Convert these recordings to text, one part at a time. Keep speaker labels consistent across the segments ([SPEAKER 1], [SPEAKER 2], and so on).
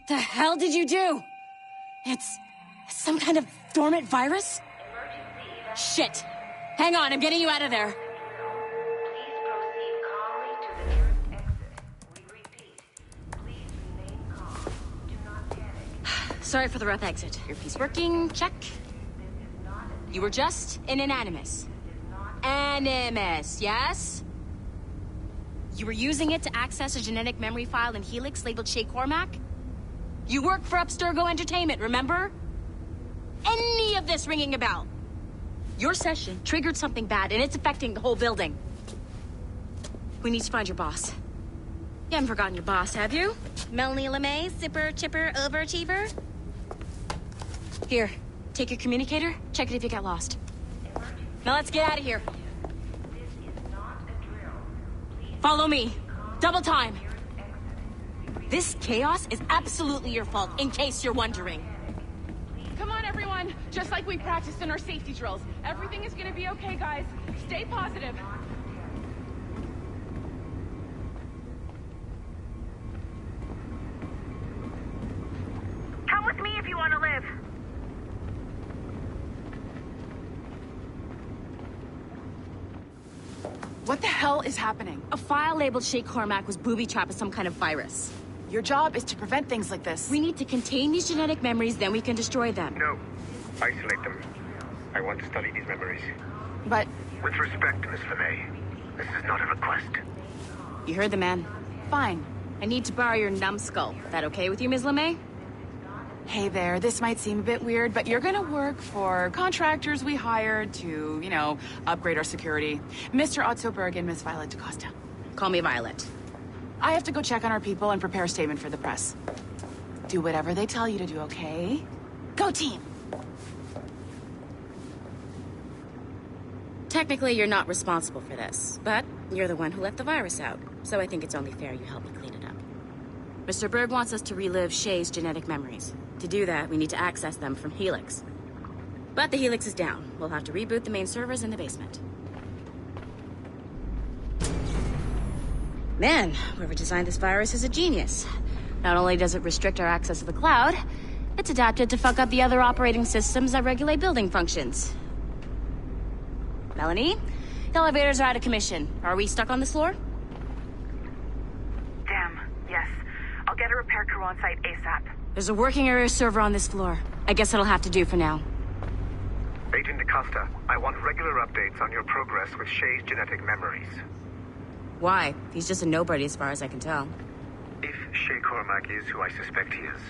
[SPEAKER 1] The hell did you do? It's some kind of dormant virus? Shit. Hang on, I'm getting you out of there.
[SPEAKER 2] Please proceed calmly to the nearest exit. We repeat, please remain calm. Do not panic.
[SPEAKER 1] Sorry for the rough exit. Earpiece working, check. You were just in an animus. Animus, yes? You were using it to access a genetic memory file in Helix labeled Shay Cormac? You work for Abstergo Entertainment, remember? Any of this ringing a bell? Your session triggered something bad, and it's affecting the whole building. We need to find your boss. You haven't forgotten your boss, have you? Melanie LeMay, zipper, chipper, overachiever? Here, take your communicator, check it if you get lost. Now let's get out of here.
[SPEAKER 2] This is not a drill. Please
[SPEAKER 1] Follow me. Double time. This chaos is absolutely your fault, in case you're wondering.
[SPEAKER 3] Come on, everyone. Just like we practiced in our safety drills. Everything is gonna be okay, guys. Stay positive.
[SPEAKER 2] come with me if you want to live.
[SPEAKER 3] What the hell is happening?
[SPEAKER 1] A file labeled Shay Cormac was booby-trapped with some kind of virus.
[SPEAKER 3] Your job is to prevent things like this.
[SPEAKER 1] We need to contain these genetic memories, then we can destroy them.
[SPEAKER 4] No. Isolate them. I want to study these memories.
[SPEAKER 3] But
[SPEAKER 4] With respect, Miss LeMay, this is not a request.
[SPEAKER 1] You heard the man.
[SPEAKER 3] fine.
[SPEAKER 1] I need to borrow your numbskull. That okay with you, Ms. LeMay?
[SPEAKER 3] Hey there, this might seem a bit weird, but you're gonna work for contractors we hired to, upgrade our security. Mr. Otto Berg and Miss Violet DaCosta.
[SPEAKER 1] Call me Violet.
[SPEAKER 3] I have to go check on our people and prepare a statement for the press. Do whatever they tell you to do, okay? Go team!
[SPEAKER 1] Technically, you're not responsible for this, but you're the one who let the virus out, so I think it's only fair you help me clean it up. Mr. Berg wants us to relive Shay's genetic memories. To do that, we need to access them from Helix. But the Helix is down. We'll have to reboot the main servers in the basement. Man, whoever designed this virus is a genius. Not only does it restrict our access to the cloud, it's adapted to fuck up the other operating systems that regulate building functions. Melanie? The elevators are out of commission. Are we stuck on this floor?
[SPEAKER 2] Damn, yes. I'll get a repair crew on site ASAP.
[SPEAKER 1] There's a working area server on this floor. I guess that'll have to do for now.
[SPEAKER 4] Agent DaCosta, I want regular updates on your progress with Shay's genetic memories.
[SPEAKER 1] Why? He's just a nobody as far as I can tell.
[SPEAKER 4] If Shay Cormac is who I suspect he is,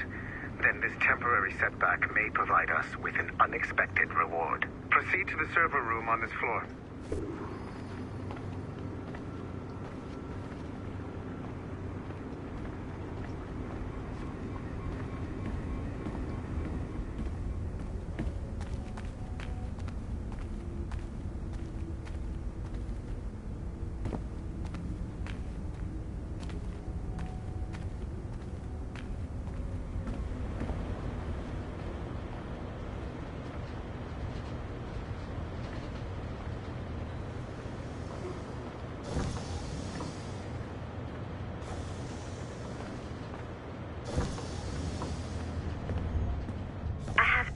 [SPEAKER 4] then this temporary setback may provide us with an unexpected reward. Proceed to the server room on this floor.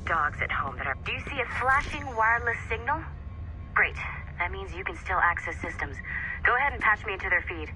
[SPEAKER 2] Dogs at home that are... Do you see a flashing wireless signal? Great. That means you can still access systems. Go ahead and patch me into their feed.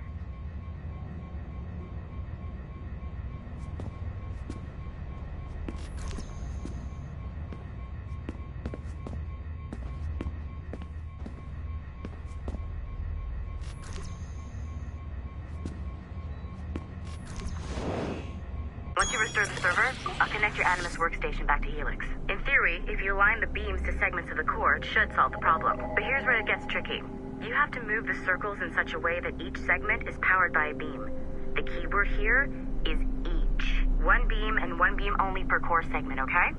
[SPEAKER 2] Once you restore the server, I'll connect your Animus workstation back to Helix. In theory, if you align the beams to segments of the core, it should solve the problem. But here's where it gets tricky. You have to move the circles in such a way that each segment is powered by a beam. The keyword here is each. One beam and one beam only per core segment, okay?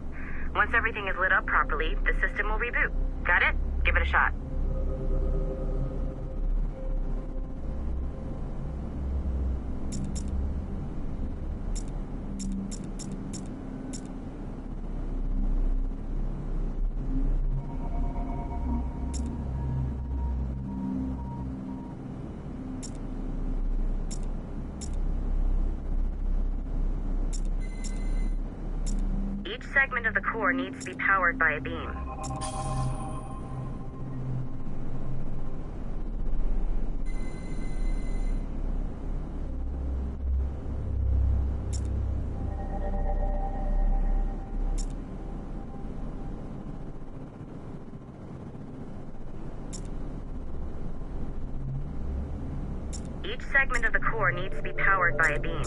[SPEAKER 2] Once everything is lit up properly, the system will reboot. Got it? Give it a shot. segment of the core needs to be powered by a beam. Each segment of the core needs to be powered by a beam.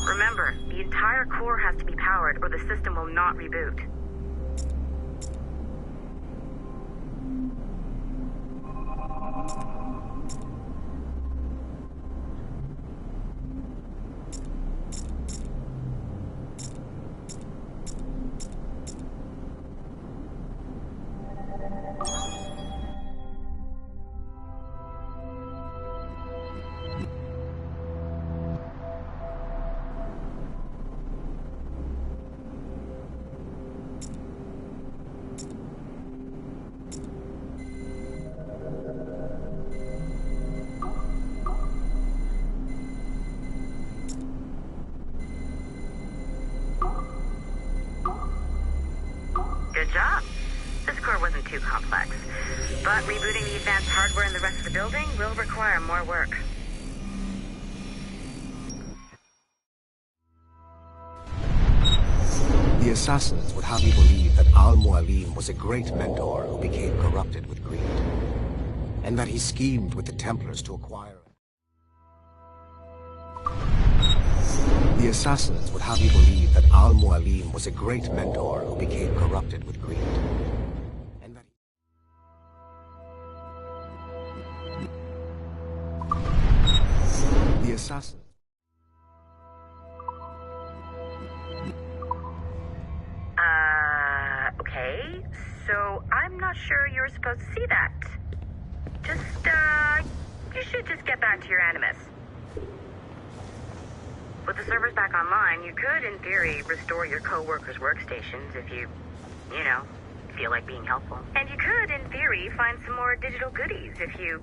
[SPEAKER 2] Remember, the entire core has to be powered or the system will not reboot. Good job. This core wasn't too complex, but rebooting the advanced hardware in the rest of the building will require more work.
[SPEAKER 5] The assassins would have you believe that Al-Mualim was a great mentor who became corrupted with greed, and that he schemed with the Templars to acquire... The assassins would have you believe that Al-Mualim was a great mentor who became corrupted with greed, and that the assassins...
[SPEAKER 2] Okay, so I'm not sure you're supposed to see that. You should just get back to your Animus. With the servers back online, you could, in theory, restore your co-workers' workstations if you feel like being helpful. And you could, in theory, find some more digital goodies if you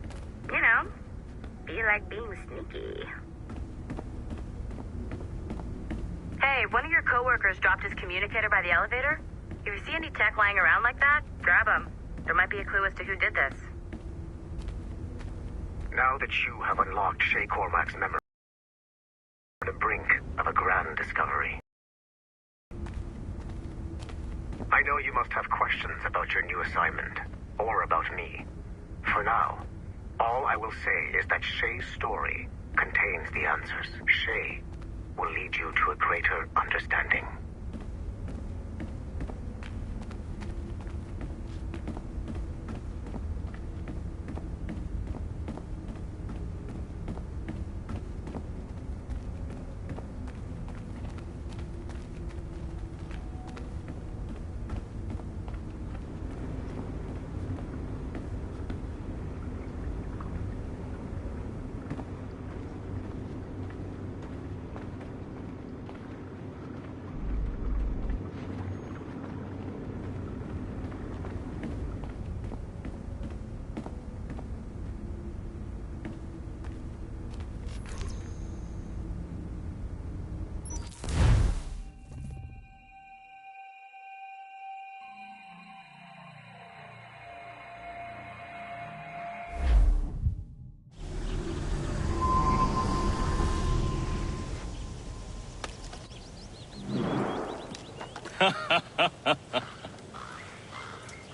[SPEAKER 2] feel like being sneaky. Hey, one of your co-workers dropped his communicator by the elevator. If you see any tech lying around like that, grab them. There might be a clue as to who did this.
[SPEAKER 4] Now that you have unlocked Shay Cormac's memory, we're on the brink of a grand discovery. I know you must have questions about your new assignment, or about me. For now, all I will say is that Shay's story contains the answers. Shay will lead you to a greater understanding.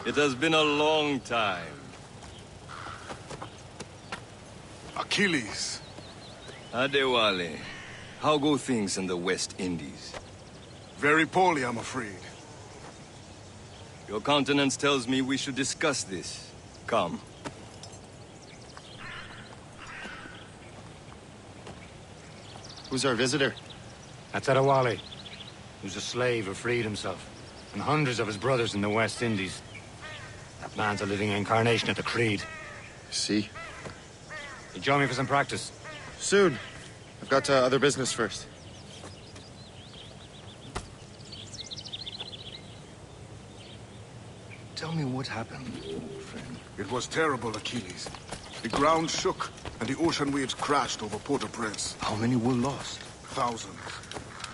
[SPEAKER 6] It has been a long time.
[SPEAKER 7] Achilles.
[SPEAKER 6] Adewale, how go things in the West Indies?
[SPEAKER 7] Very poorly, I'm afraid.
[SPEAKER 6] Your countenance tells me we should discuss this. Come.
[SPEAKER 8] Who's our visitor?
[SPEAKER 9] That's Adewale, who's a slave who freed himself, and hundreds of his brothers in the West Indies. That man's a living incarnation of the Creed.
[SPEAKER 8] See?
[SPEAKER 9] You join me for some practice?
[SPEAKER 8] Soon. I've got other business first.
[SPEAKER 6] Tell me what happened, old friend.
[SPEAKER 7] It was terrible, Achilles. The ground shook, and the ocean waves crashed over Port-au-Prince.
[SPEAKER 6] How many were lost?
[SPEAKER 7] Thousands.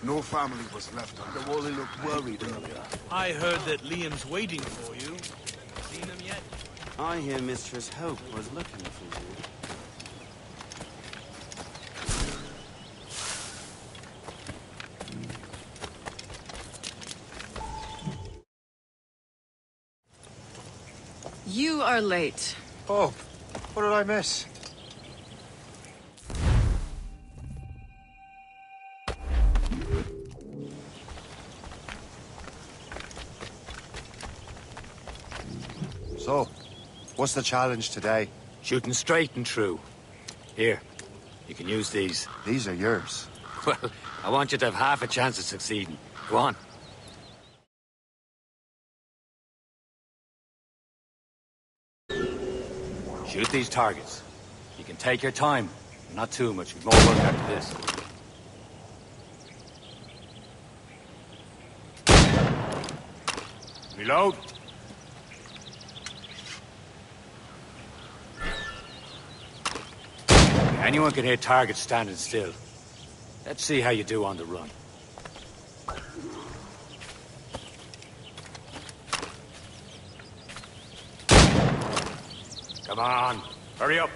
[SPEAKER 7] No family was left
[SPEAKER 6] The
[SPEAKER 7] alive.
[SPEAKER 6] Wally looked worried earlier.
[SPEAKER 10] I heard that Liam's waiting for you. Seen him yet?
[SPEAKER 11] I hear Mistress Hope was looking for you.
[SPEAKER 3] You are late.
[SPEAKER 8] Oh, what did I miss? So, what's the challenge today?
[SPEAKER 9] Shooting straight and true. Here, you can use these.
[SPEAKER 8] These are yours.
[SPEAKER 9] Well, I want you to have half a chance of succeeding. Go on. Shoot these targets. You can take your time. Not too much. We've more work after this. Reload. Anyone can hit targets standing still. Let's see how you do on the run. Come on, hurry up.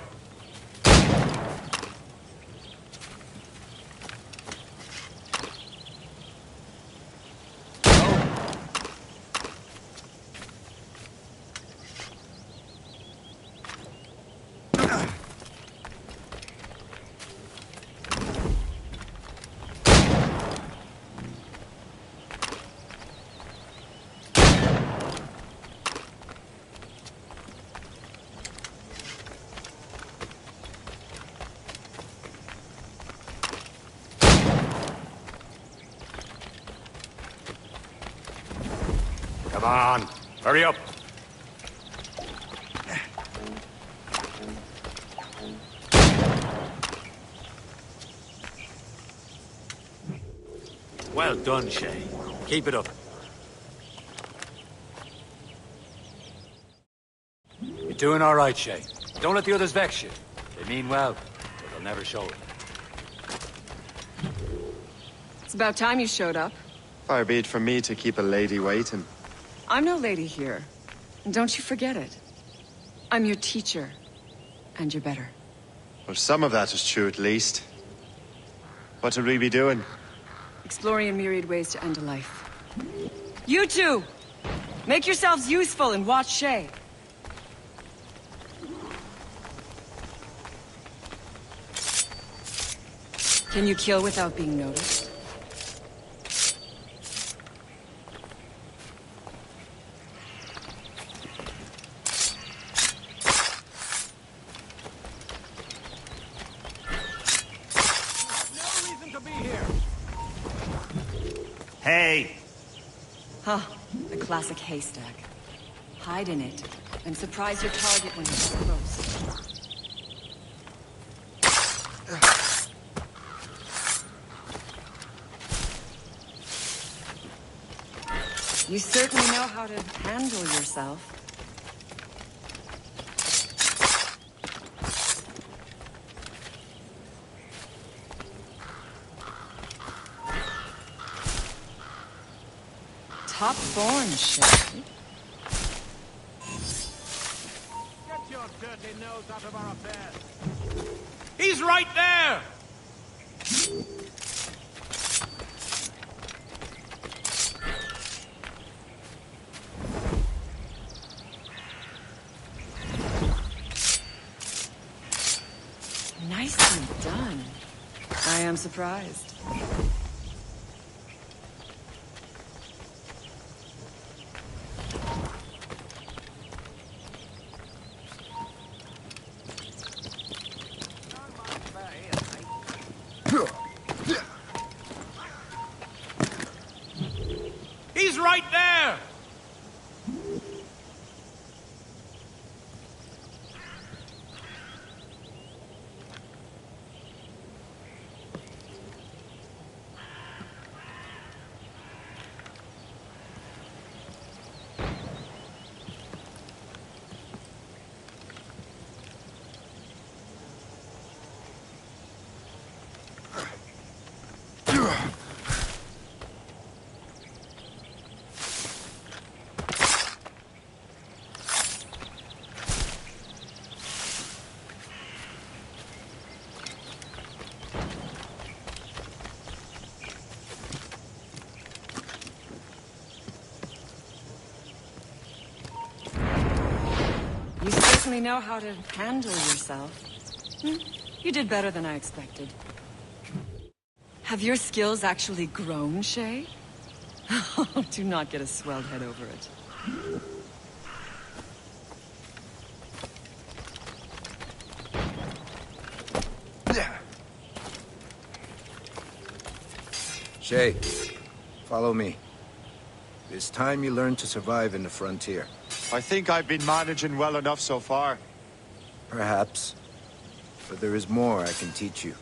[SPEAKER 9] Come on, hurry up. Well done, Shay. Keep it up. You're doing all right, Shay. Don't let the others vex you. They mean well, but they'll never show it.
[SPEAKER 12] It's about time you showed up.
[SPEAKER 8] Far be it from me to keep a lady waiting.
[SPEAKER 12] I'm no lady here. And don't you forget it. I'm your teacher. And you're better.
[SPEAKER 8] Well, some of that is true at least. What would we be doing?
[SPEAKER 12] Exploring a myriad ways to end a life. You two! Make yourselves useful and watch Shay. Can you kill without being noticed?
[SPEAKER 10] Hey!
[SPEAKER 12] Huh, the classic haystack. Hide in it, and surprise your target when he's close. You certainly know how to handle yourself. Top form, Shay.
[SPEAKER 10] Get your dirty nose out of our affairs. He's right there!
[SPEAKER 12] Nicely done. I am surprised.
[SPEAKER 10] He's right there!
[SPEAKER 12] certainly know how to handle yourself. You did better than I expected. Have your skills actually grown, Shay? Do not get a swelled head over it.
[SPEAKER 13] Shay, follow me. It's time you learn to survive in the frontier.
[SPEAKER 8] I think I've been managing well enough so far.
[SPEAKER 13] Perhaps. But there is more I can teach you.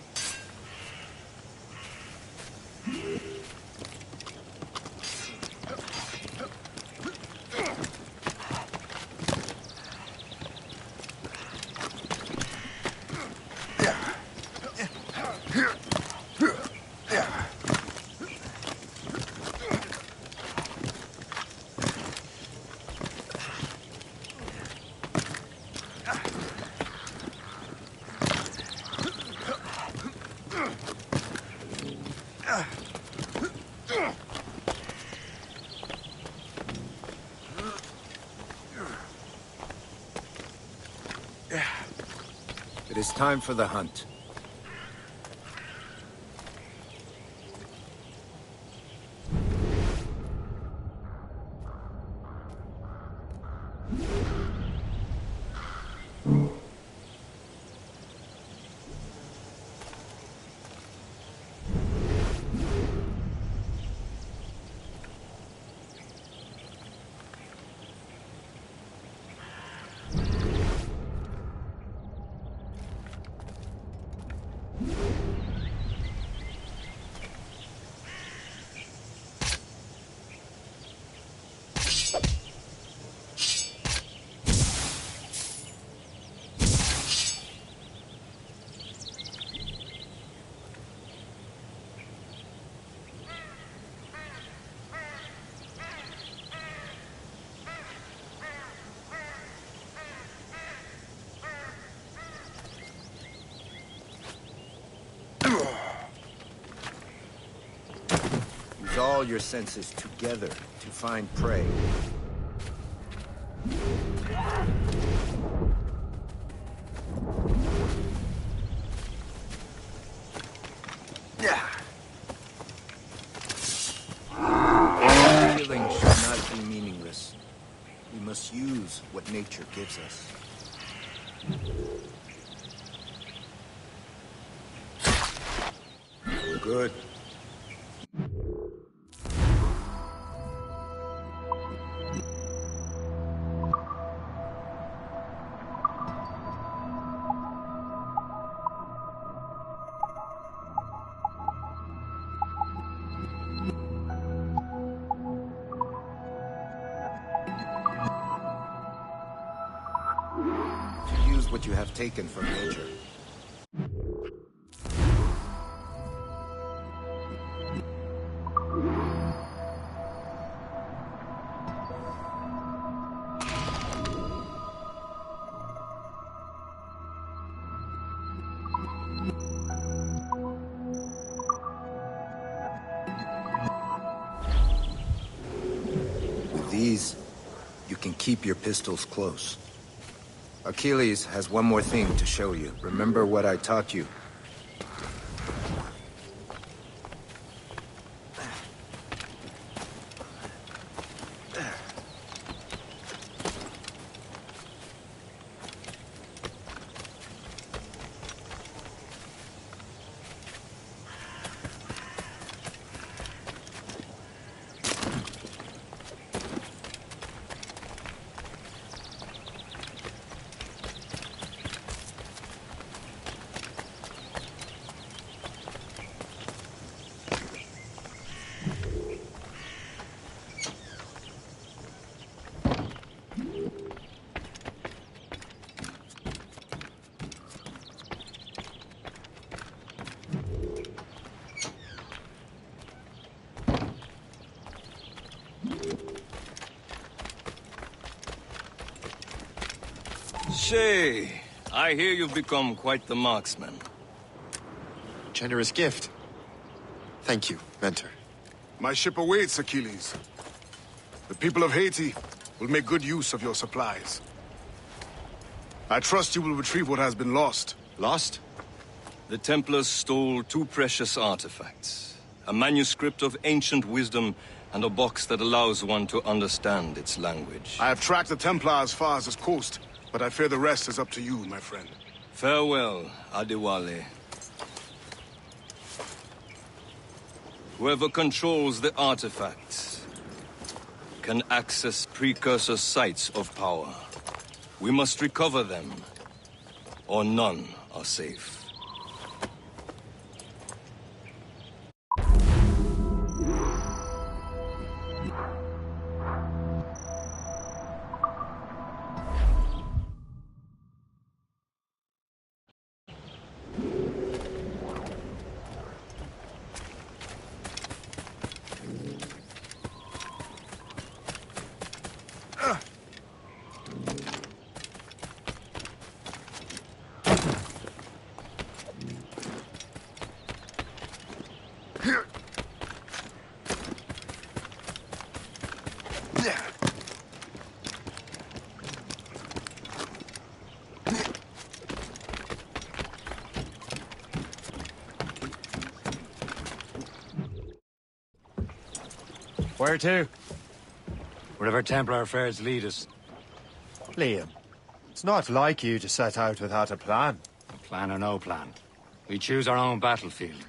[SPEAKER 13] It is time for the hunt. Use all your senses together to find prey. Killing should not be meaningless. We must use what nature gives us. Good. To use what you have taken from nature. With these, you can keep your pistols close. Achilles has one more thing to show you. Remember what I taught you.
[SPEAKER 6] Shay, I hear you've become quite the marksman.
[SPEAKER 8] Generous gift. Thank you, Mentor.
[SPEAKER 7] My ship awaits, Achilles. The people of Haiti will make good use of your supplies. I trust you will retrieve what has been lost.
[SPEAKER 8] Lost?
[SPEAKER 6] The Templars stole 2 precious artifacts. A manuscript of ancient wisdom and a box that allows one to understand its language.
[SPEAKER 7] I have tracked the Templar as far as this coast, but I fear the rest is up to you, my friend.
[SPEAKER 6] Farewell, Adewale. Whoever controls the artifacts can access precursor sites of power. We must recover them, or none are safe.
[SPEAKER 9] Where to? Wherever Templar affairs lead us.
[SPEAKER 8] Liam, it's not like you to set out without a plan.
[SPEAKER 9] Plan or no plan. We choose our own battlefield.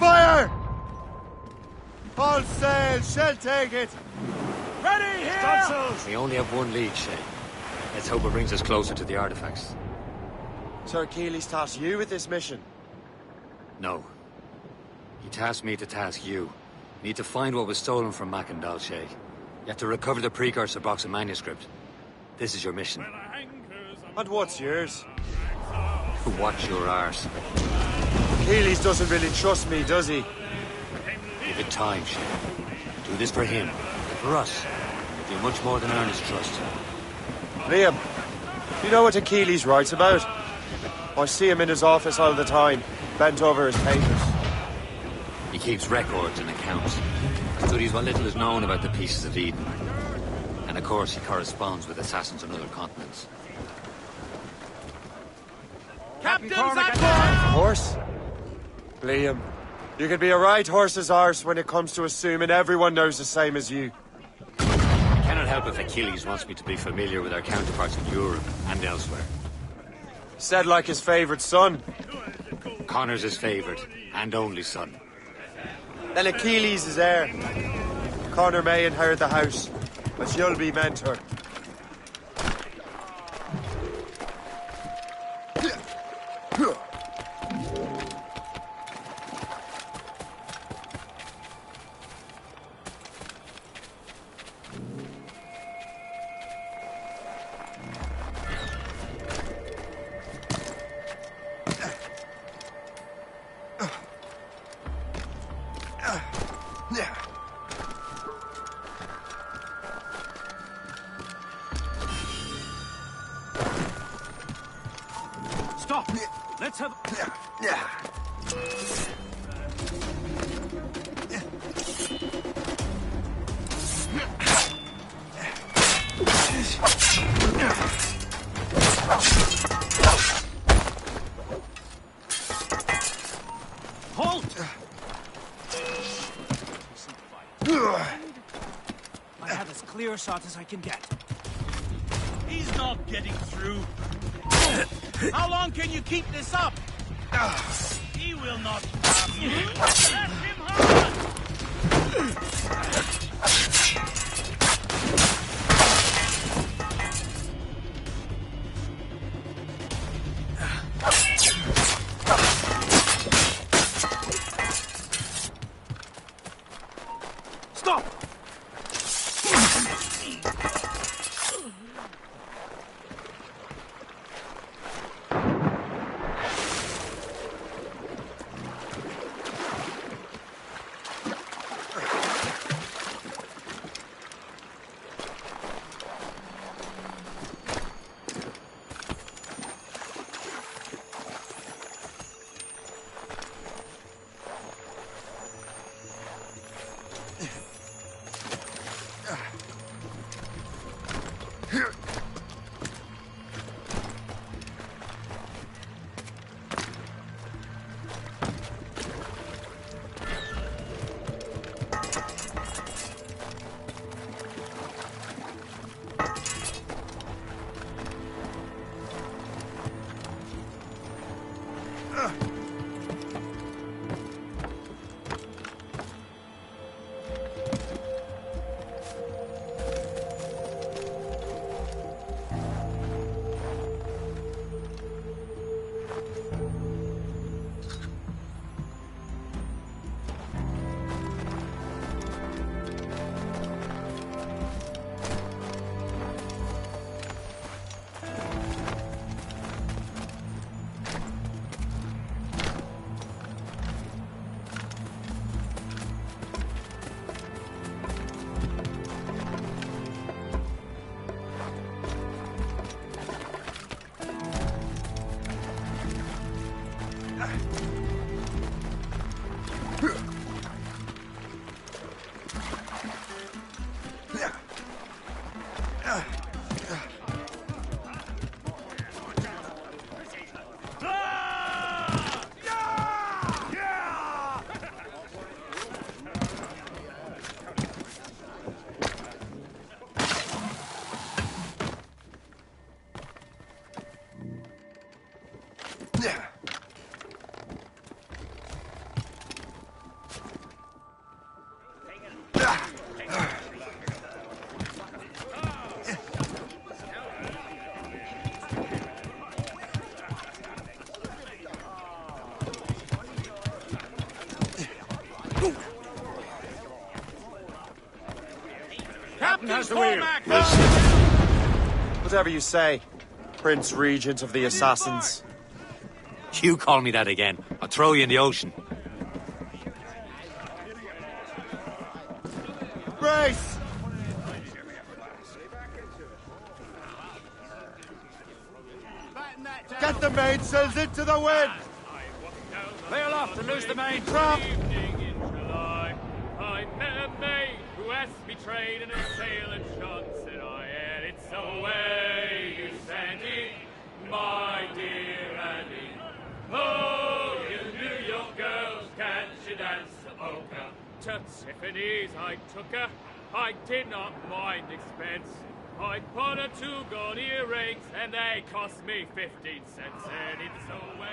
[SPEAKER 8] Fire! All sail, shall take it!
[SPEAKER 10] Ready here!
[SPEAKER 9] Stunsels! We only have one lead, Shay. Let's hope it brings us closer to the artifacts.
[SPEAKER 14] Sir Achilles tasked you with this mission?
[SPEAKER 9] No. He tasked me to task you. We need to find what was stolen from Mac and Dalshay. You have to recover the precursor box of manuscript. This is your mission.
[SPEAKER 14] And what's yours?
[SPEAKER 9] Watch your arse.
[SPEAKER 14] Achilles doesn't really trust me, does he?
[SPEAKER 9] Give it time, Shay. Do this for him. For us. You'll do much more than earn his trust.
[SPEAKER 14] Liam, you know what Achilles writes about? I see him in his office all the time, bent over his papers.
[SPEAKER 9] He keeps records and accounts. Studies what little is known about the Pieces of Eden. And of course, he corresponds with assassins on other continents.
[SPEAKER 10] Captain's at
[SPEAKER 14] Horse? Liam, you could be a right horse's arse when it comes to assuming everyone knows the same as you.
[SPEAKER 9] I cannot help if Achilles wants me to be familiar with our counterparts in Europe and elsewhere.
[SPEAKER 14] Said like his favourite son.
[SPEAKER 9] Connor's his favourite and only son.
[SPEAKER 14] Then Achilles is heir. Connor may inherit the house, but you'll be mentor.
[SPEAKER 10] Stop! Let's have... Halt! I have as clear a shot as I can get. He's not getting through. How long can you keep this up? He will not harm you. Let him hurt! Stop!
[SPEAKER 14] Whatever you say, Prince Regent of the Assassins.
[SPEAKER 9] You call me that again, I'll throw you in the ocean.
[SPEAKER 14] Race! Get the mainsails into the wind!
[SPEAKER 10] Clear aloft and loose the main
[SPEAKER 14] Prop!
[SPEAKER 10] I met a maid who has betrayed in a sail and shot, said I, and it's away, you Sandy, my dear Andy. Oh, you New York girls, can't you dance the polka? To Tiffany's I took her, I did not mind expense. I bought her 2 gold earrings, and they cost me 15 cents, and it's away.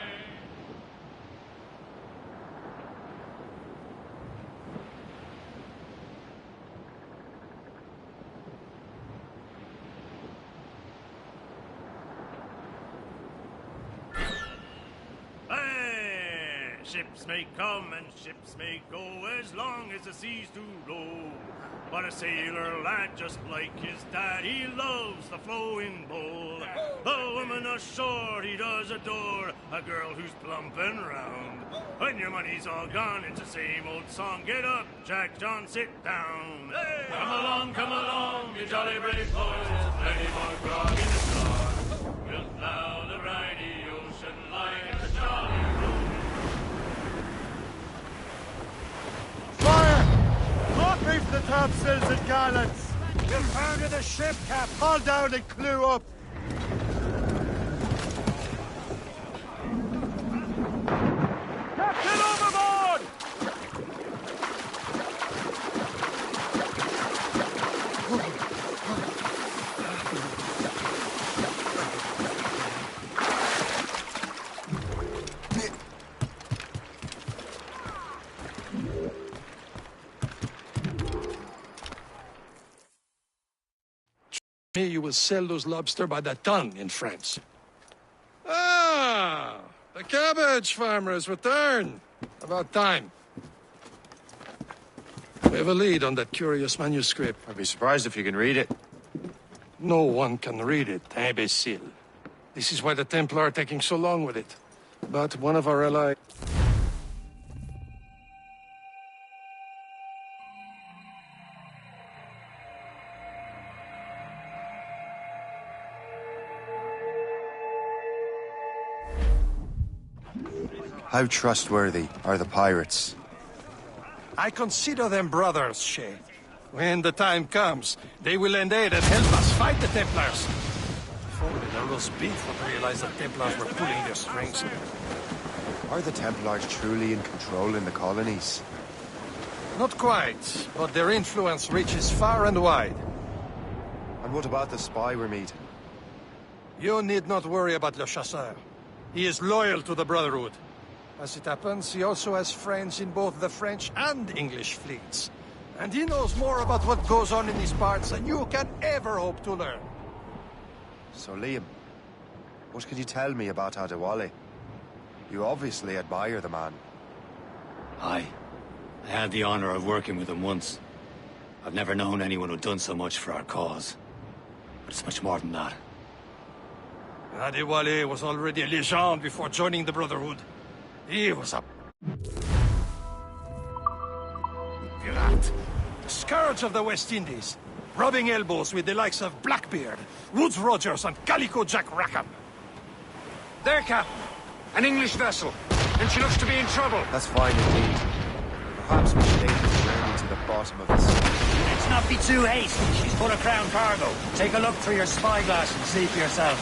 [SPEAKER 15] Ships may come and ships may go as long as the sea's too low. But a sailor lad just like his dad, he loves the flowing bowl. The woman ashore he does adore, a girl who's plump and round. When your money's all gone, it's the same old song. Get up, Jack John, sit down. Hey! Come along, you jolly brave boys. There's plenty more grog in the star. We'll plow the briny ocean like a jolly road.
[SPEAKER 14] Reef the topsails and gallants! Get down to the ship, Cap! Haul down and clew up! Captain overboard!
[SPEAKER 16] Me, you will sell those lobster by the ton in France. Ah, the cabbage farmer has returned. About time. We have a lead on that curious manuscript.
[SPEAKER 8] I'd be surprised if you can read it.
[SPEAKER 16] No one can read it, imbecile. This is why the Templar are taking so long with it. But one of our allies...
[SPEAKER 8] How trustworthy are the pirates?
[SPEAKER 16] I consider them brothers, Shay. When the time comes, they will lend aid and help us fight the Templars. If only the roast beef would realize the Templars were pulling their strings.
[SPEAKER 8] Are the Templars truly in control in the colonies?
[SPEAKER 16] Not quite, but their influence reaches far and wide.
[SPEAKER 8] And what about the spy we're meeting?
[SPEAKER 16] You need not worry about Le Chasseur. He is loyal to the Brotherhood. As it happens, he also has friends in both the French and English fleets. And he knows more about what goes on in these parts than you can ever hope to learn.
[SPEAKER 8] So, Liam, what can you tell me about Adewale? You obviously admire the man.
[SPEAKER 9] Aye. I had the honor of working with him once. I've never known anyone who'd done so much for our cause. But it's much more than that.
[SPEAKER 16] Adewale was already a legend before joining the Brotherhood. He was a... Virat. The scourge of the West Indies. Rubbing elbows with the likes of Blackbeard, Woodes Rogers, and Calico Jack Rackham.
[SPEAKER 9] There, Captain. An English vessel. And she looks to be in trouble.
[SPEAKER 8] That's fine indeed. Perhaps we should aim the journey to the bottom of the sea.
[SPEAKER 10] Let's not be too hasty. She's full of crown cargo. Take a look through your spyglass and see for yourself.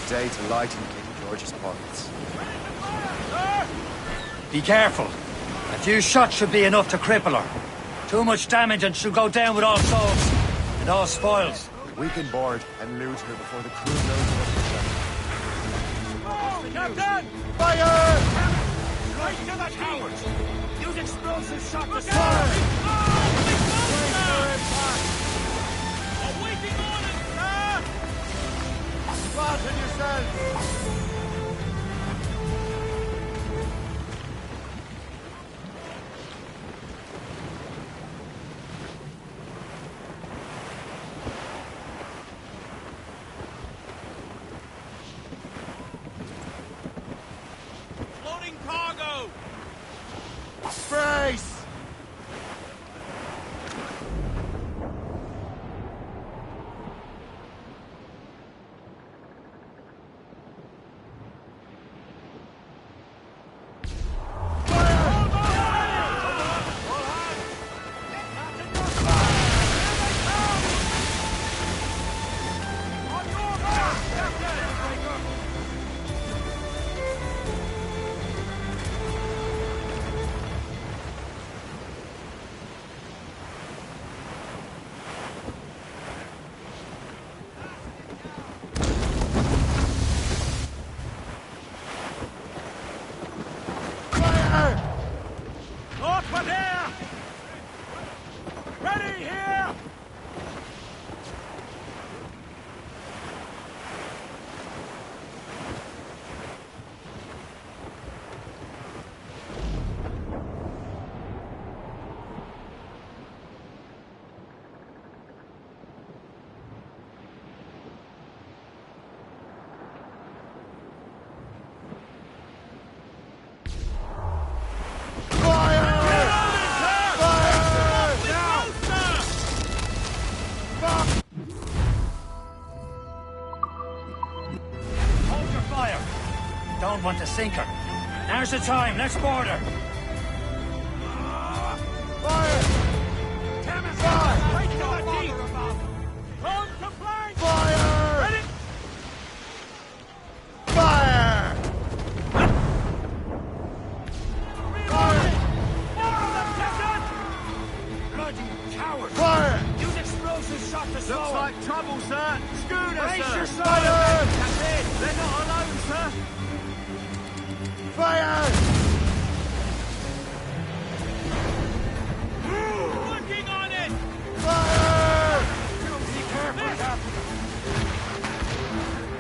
[SPEAKER 8] A day to lighten King George's pockets.
[SPEAKER 10] Be careful. A few shots should be enough to cripple her. Too much damage and she'll go down with all souls. And all spoils.
[SPEAKER 8] We can board and loot her before the crew knows what to do.
[SPEAKER 10] Captain!
[SPEAKER 15] Fire!
[SPEAKER 10] Right to the cowards! Use explosive shot to
[SPEAKER 15] fire!
[SPEAKER 10] Awaiting orders, sir!
[SPEAKER 15] Fasten yourself!
[SPEAKER 10] Loading cargo!
[SPEAKER 15] Brace!
[SPEAKER 10] Don't want to sink her. Now's the time. Let's board her.
[SPEAKER 15] Fire! Fire!
[SPEAKER 10] Right to the deep. Turn to flank.
[SPEAKER 15] Fire!
[SPEAKER 10] Ready?
[SPEAKER 15] Fire!
[SPEAKER 10] Reloading. More of them, Captain. Bloody coward.
[SPEAKER 15] Fire!
[SPEAKER 10] Use explosive shot to slow
[SPEAKER 15] Looks
[SPEAKER 10] her.
[SPEAKER 15] like trouble, sir. Schooner,
[SPEAKER 10] Brace
[SPEAKER 15] sir.
[SPEAKER 10] yourself.
[SPEAKER 15] Fire!
[SPEAKER 10] That's it.
[SPEAKER 15] They're not alone, sir. Fire!
[SPEAKER 10] Working on it.
[SPEAKER 15] Fire!
[SPEAKER 10] Be careful, Captain.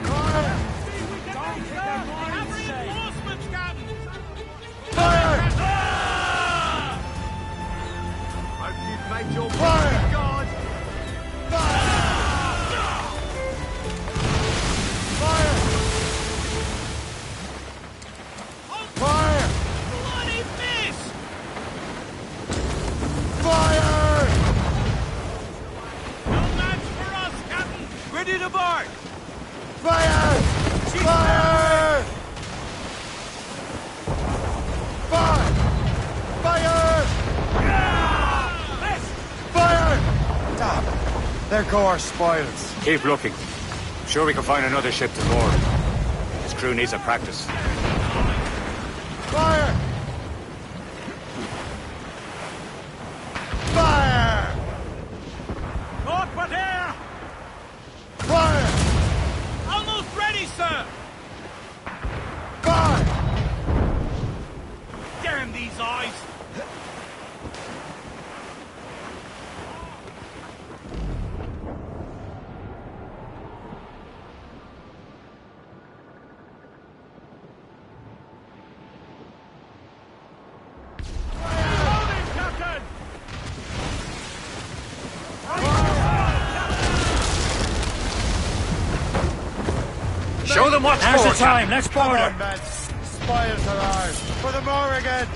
[SPEAKER 15] Fire!
[SPEAKER 10] Don't hit their lines, Shay.
[SPEAKER 15] Reinforcements, Captain! Fire! Hope you've made your fire! God! Fire! Fire! Fire!
[SPEAKER 10] Bloody miss!
[SPEAKER 15] Fire!
[SPEAKER 10] No match for us, Captain. Ready to board.
[SPEAKER 15] Fire! Fire! Fire! Fire!
[SPEAKER 10] Miss!
[SPEAKER 15] Fire!
[SPEAKER 8] Damn! There go our spoils.
[SPEAKER 9] Keep looking. I'm sure we can find another ship to board. This crew needs a practice.
[SPEAKER 15] Fire! Fire!
[SPEAKER 10] North but air!
[SPEAKER 15] Fire!
[SPEAKER 10] Almost ready, sir!
[SPEAKER 9] them what's
[SPEAKER 10] Now's
[SPEAKER 9] for,
[SPEAKER 10] the time. Let's
[SPEAKER 14] Come
[SPEAKER 10] board
[SPEAKER 14] on,
[SPEAKER 10] her.
[SPEAKER 14] men. Spoils are ours. For the more again.